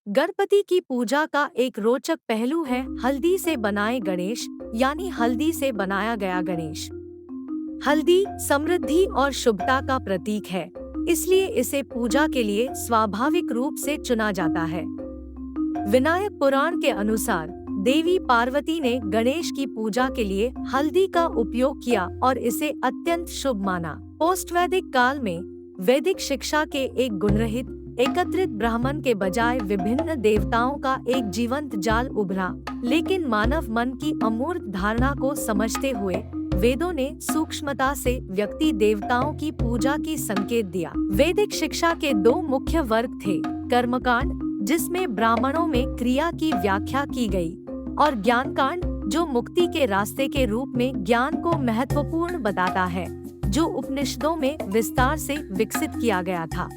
गणपति की पूजा का एक रोचक पहलू है हल्दी से बनाए गणेश, यानी हल्दी से बनाया गया गणेश। हल्दी समृद्धि और शुभता का प्रतीक है, इसलिए इसे पूजा के लिए स्वाभाविक रूप से चुना जाता है। विनायक पुराण के अनुसार देवी पार्वती ने गणेश की पूजा के लिए हल्दी का उपयोग किया और इसे अत्यंत शुभ माना। पोस्ट वैदिक काल में वैदिक शिक्षा के एक गुणरहित एकत्रित ब्राह्मण के बजाय विभिन्न देवताओं का एक जीवंत जाल उभरा, लेकिन मानव मन की अमूर्त धारणा को समझते हुए वेदों ने सूक्ष्मता से व्यक्ति देवताओं की पूजा की संकेत दिया। वैदिक शिक्षा के दो मुख्य वर्ग थे, कर्मकांड जिसमें ब्राह्मणों में क्रिया की व्याख्या की गई, और ज्ञानकांड जो मुक्ति के रास्ते के रूप में ज्ञान को महत्वपूर्ण बताता है, जो उपनिषदों में विस्तार से विकसित किया गया था।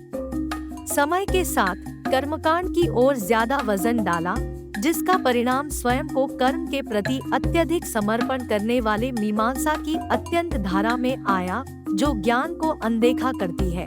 समय के साथ कर्मकांड की ओर ज्यादा वजन डाला, जिसका परिणाम स्वयं को कर्म के प्रति अत्यधिक समर्पण करने वाले मीमांसा की अत्यंत धारा में आया, जो ज्ञान को अनदेखा करती है।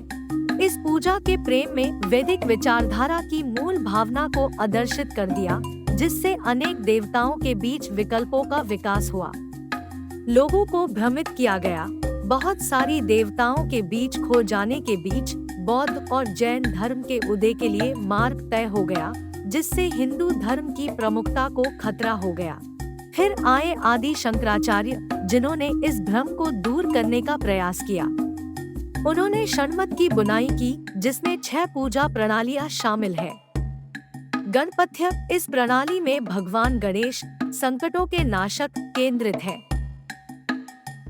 इस पूजा के प्रेम में वैदिक विचारधारा की मूल भावना को आदर्शित कर दिया, जिससे अनेक देवताओं के बीच विकल्पों का विकास हुआ। लोगों को भ्रमित किया गया। बहुत सारी देवताओं के बीच खो जाने के बीच बौद्ध और जैन धर्म के उदय के लिए मार्ग तय हो गया, जिससे हिंदू धर्म की प्रमुखता को खतरा हो गया। फिर आए आदि शंकराचार्य, जिन्होंने इस भ्रम को दूर करने का प्रयास किया। उन्होंने षण्मत की बुनाई की, जिसमें 6 पूजा प्रणालियां शामिल है। गणपत्य इस प्रणाली में भगवान गणेश संकटों के नाशक केंद्रित है।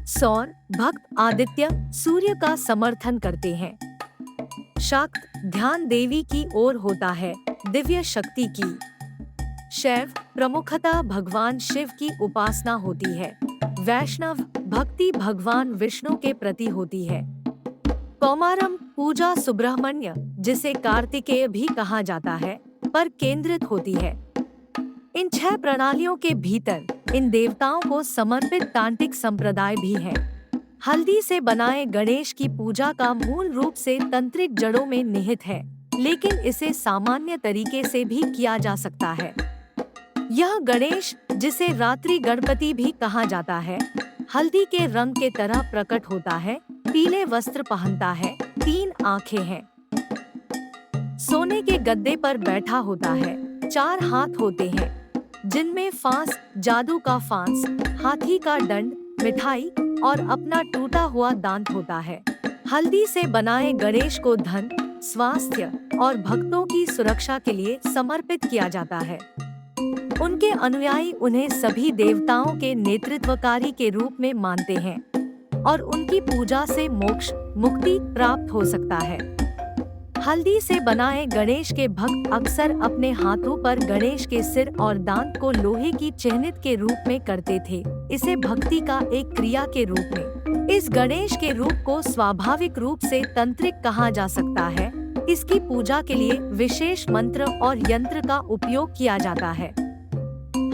सौर भक्त आदित्य सूर्य का समर्थन करते हैं। शाक्त ध्यान देवी की ओर होता है, दिव्य शक्ति की। शैव प्रमुखतः भगवान शिव की उपासना होती है। वैष्णव भक्ति भगवान विष्णु के प्रति होती है। कौमारम पूजा सुब्रह्मण्य, जिसे कार्तिकेय भी कहा जाता है, पर केंद्रित होती है। इन 6 प्रणालियों के भीतर इन देवताओं को समर्पित तांत्रिक संप्रदाय भी है। हल्दी से बनाए गणेश की पूजा का मूल रूप से तंत्रिक जड़ों में निहित है, लेकिन इसे सामान्य तरीके से भी किया जा सकता है। यह गणेश, जिसे रात्रि गणपति भी कहा जाता है, हल्दी के रंग के तरह प्रकट होता है, पीले वस्त्र पहनता है, 3 आंखें हैं, सोने के गद्दे पर बैठा होता है, 4 हाथ होते हैं, जिनमें फांस, जादू का फांस, हाथी का दंड, मिठाई और अपना टूटा हुआ दांत होता है। हल्दी से बनाए गणेश को धन, स्वास्थ्य और भक्तों की सुरक्षा के लिए समर्पित किया जाता है। उनके अनुयायी उन्हें सभी देवताओं के नेतृत्वकारी के रूप में मानते हैं और उनकी पूजा से मोक्ष, मुक्ति प्राप्त हो सकता है। हल्दी से बनाए गणेश के भक्त अक्सर अपने हाथों पर गणेश के सिर और दांत को लोहे की चिन्हित के रूप में करते थे, इसे भक्ति का एक क्रिया के रूप में। इस गणेश के रूप को स्वाभाविक रूप से तंत्रिक कहा जा सकता है। इसकी पूजा के लिए विशेष मंत्र और यंत्र का उपयोग किया जाता है।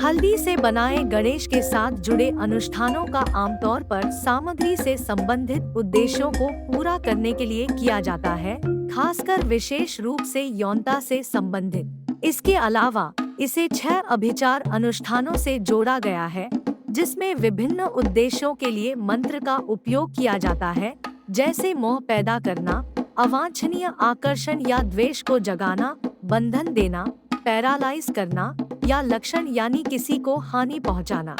हल्दी से बनाए गणेश के साथ जुड़े अनुष्ठानों का आमतौर पर सामग्री से संबंधित उद्देश्यों को पूरा करने के लिए किया जाता है, खासकर विशेष रूप से यौनता से संबंधित। इसके अलावा इसे 6 अभिचार अनुष्ठानों से जोड़ा गया है, जिसमें विभिन्न उद्देश्यों के लिए मंत्र का उपयोग किया जाता है, जैसे मोह पैदा करना, अवांछनीय आकर्षण या द्वेष को जगाना, बंधन देना, पैरालाइज करना या लक्षण यानी किसी को हानि पहुंचाना।